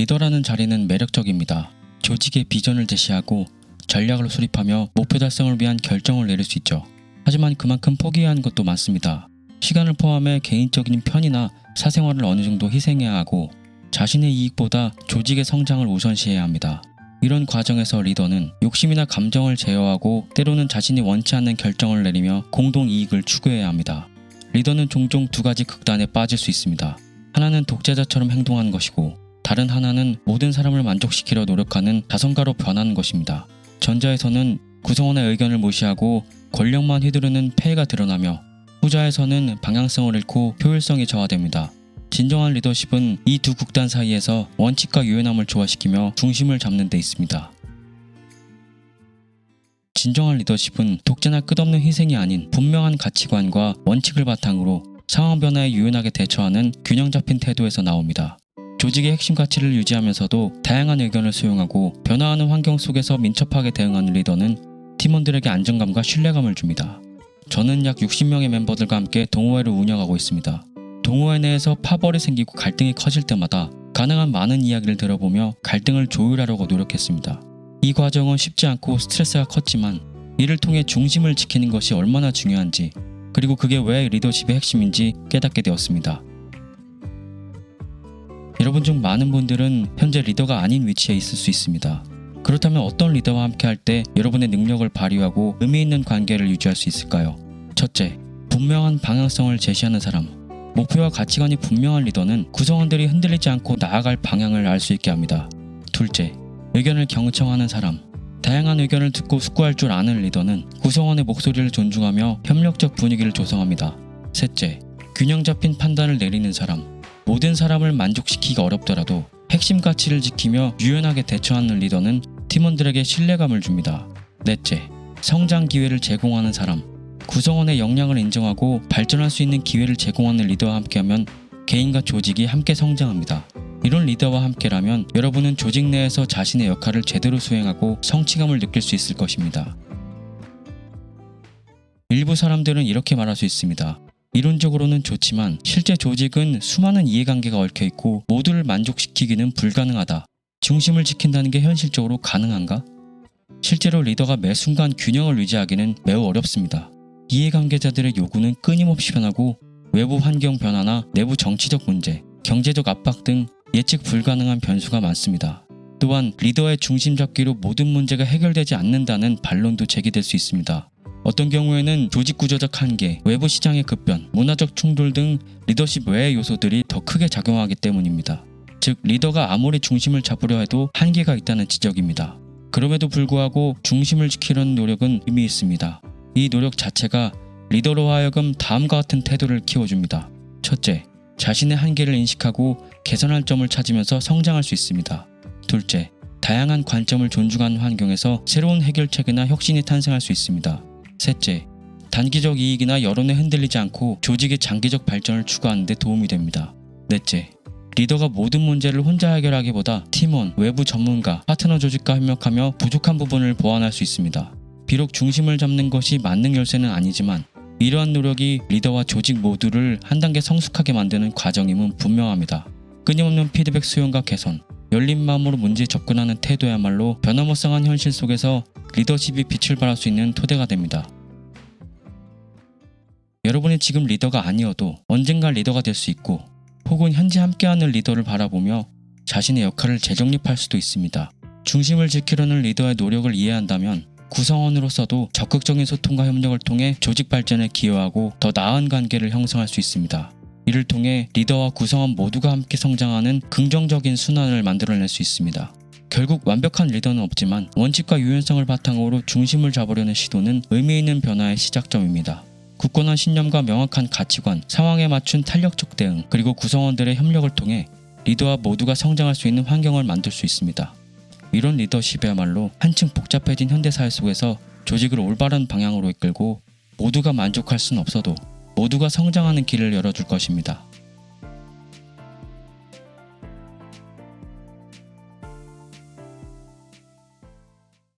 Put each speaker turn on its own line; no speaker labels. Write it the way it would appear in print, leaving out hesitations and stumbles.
리더라는 자리는 매력적입니다. 조직의 비전을 제시하고 전략을 수립하며 목표 달성을 위한 결정을 내릴 수 있죠. 하지만 그만큼 포기해야 하는 것도 많습니다. 시간을 포함해 개인적인 편의나 사생활을 어느 정도 희생해야 하고 자신의 이익보다 조직의 성장을 우선시해야 합니다. 이런 과정에서 리더는 욕심이나 감정을 제어하고 때로는 자신이 원치 않는 결정을 내리며 공동 이익을 추구해야 합니다. 리더는 종종 두 가지 극단에 빠질 수 있습니다. 하나는 독재자처럼 행동하는 것이고 다른 하나는 모든 사람을 만족시키려 노력하는 자선가로 변하는 것입니다. 전자에서는 구성원의 의견을 무시하고 권력만 휘두르는 폐해가 드러나며 후자에서는 방향성을 잃고 효율성이 저하됩니다. 진정한 리더십은 이 두 극단 사이에서 원칙과 유연함을 조화시키며 중심을 잡는 데 있습니다. 진정한 리더십은 독재나 끝없는 희생이 아닌 분명한 가치관과 원칙을 바탕으로 상황 변화에 유연하게 대처하는 균형 잡힌 태도에서 나옵니다. 조직의 핵심 가치를 유지하면서도 다양한 의견을 수용하고 변화하는 환경 속에서 민첩하게 대응하는 리더는 팀원들에게 안정감과 신뢰감을 줍니다. 저는 약 60명의 멤버들과 함께 동호회를 운영하고 있습니다. 동호회 내에서 파벌이 생기고 갈등이 커질 때마다 가능한 많은 이야기를 들어보며 갈등을 조율하려고 노력했습니다. 이 과정은 쉽지 않고 스트레스가 컸지만 이를 통해 중심을 지키는 것이 얼마나 중요한지 그리고 그게 왜 리더십의 핵심인지 깨닫게 되었습니다. 여러분 중 많은 분들은 현재 리더가 아닌 위치에 있을 수 있습니다. 그렇다면 어떤 리더와 함께 할 때 여러분의 능력을 발휘하고 의미 있는 관계를 유지할 수 있을까요? 첫째, 분명한 방향성을 제시하는 사람. 목표와 가치관이 분명한 리더는 구성원들이 흔들리지 않고 나아갈 방향을 알 수 있게 합니다. 둘째, 의견을 경청하는 사람. 다양한 의견을 듣고 숙고할 줄 아는 리더는 구성원의 목소리를 존중하며 협력적 분위기를 조성합니다. 셋째, 균형 잡힌 판단을 내리는 사람. 모든 사람을 만족시키기가 어렵더라도 핵심 가치를 지키며 유연하게 대처하는 리더는 팀원들에게 신뢰감을 줍니다. 넷째, 성장 기회를 제공하는 사람. 구성원의 역량을 인정하고 발전할 수 있는 기회를 제공하는 리더와 함께하면 개인과 조직이 함께 성장합니다. 이런 리더와 함께라면 여러분은 조직 내에서 자신의 역할을 제대로 수행하고 성취감을 느낄 수 있을 것입니다. 일부 사람들은 이렇게 말할 수 있습니다. 이론적으로는 좋지만 실제 조직은 수많은 이해관계가 얽혀있고 모두를 만족시키기는 불가능하다. 중심을 지킨다는 게 현실적으로 가능한가? 실제로 리더가 매 순간 균형을 유지하기는 매우 어렵습니다. 이해관계자들의 요구는 끊임없이 변하고 외부 환경 변화나 내부 정치적 문제, 경제적 압박 등 예측 불가능한 변수가 많습니다. 또한 리더의 중심 잡기로 모든 문제가 해결되지 않는다는 반론도 제기될 수 있습니다. 어떤 경우에는 조직 구조적 한계, 외부 시장의 급변, 문화적 충돌 등 리더십 외의 요소들이 더 크게 작용하기 때문입니다. 즉, 리더가 아무리 중심을 잡으려 해도 한계가 있다는 지적입니다. 그럼에도 불구하고 중심을 지키려는 노력은 의미 있습니다. 이 노력 자체가 리더로 하여금 다음과 같은 태도를 키워줍니다. 첫째, 자신의 한계를 인식하고 개선할 점을 찾으면서 성장할 수 있습니다. 둘째, 다양한 관점을 존중하는 환경에서 새로운 해결책이나 혁신이 탄생할 수 있습니다. 셋째, 단기적 이익이나 여론에 흔들리지 않고 조직의 장기적 발전을 추구하는 데 도움이 됩니다. 넷째, 리더가 모든 문제를 혼자 해결하기보다 팀원, 외부 전문가, 파트너 조직과 협력하며 부족한 부분을 보완할 수 있습니다. 비록 중심을 잡는 것이 만능 열쇠는 아니지만 이러한 노력이 리더와 조직 모두를 한 단계 성숙하게 만드는 과정임은 분명합니다. 끊임없는 피드백 수용과 개선, 열린 마음으로 문제에 접근하는 태도야말로 변화무쌍한 현실 속에서 리더십이 빛을 발할 수 있는 토대가 됩니다. 여러분이 지금 리더가 아니어도 언젠가 리더가 될 수 있고 혹은 현재 함께하는 리더를 바라보며 자신의 역할을 재정립할 수도 있습니다. 중심을 지키려는 리더의 노력을 이해한다면 구성원으로서도 적극적인 소통과 협력을 통해 조직 발전에 기여하고 더 나은 관계를 형성할 수 있습니다. 이를 통해 리더와 구성원 모두가 함께 성장하는 긍정적인 순환을 만들어낼 수 있습니다. 결국 완벽한 리더는 없지만 원칙과 유연성을 바탕으로 중심을 잡으려는 시도는 의미 있는 변화의 시작점입니다. 굳건한 신념과 명확한 가치관, 상황에 맞춘 탄력적 대응, 그리고 구성원들의 협력을 통해 리더와 모두가 성장할 수 있는 환경을 만들 수 있습니다. 이런 리더십이야말로 한층 복잡해진 현대사회 속에서 조직을 올바른 방향으로 이끌고 모두가 만족할 수는 없어도 모두가 성장하는 길을 열어줄 것입니다.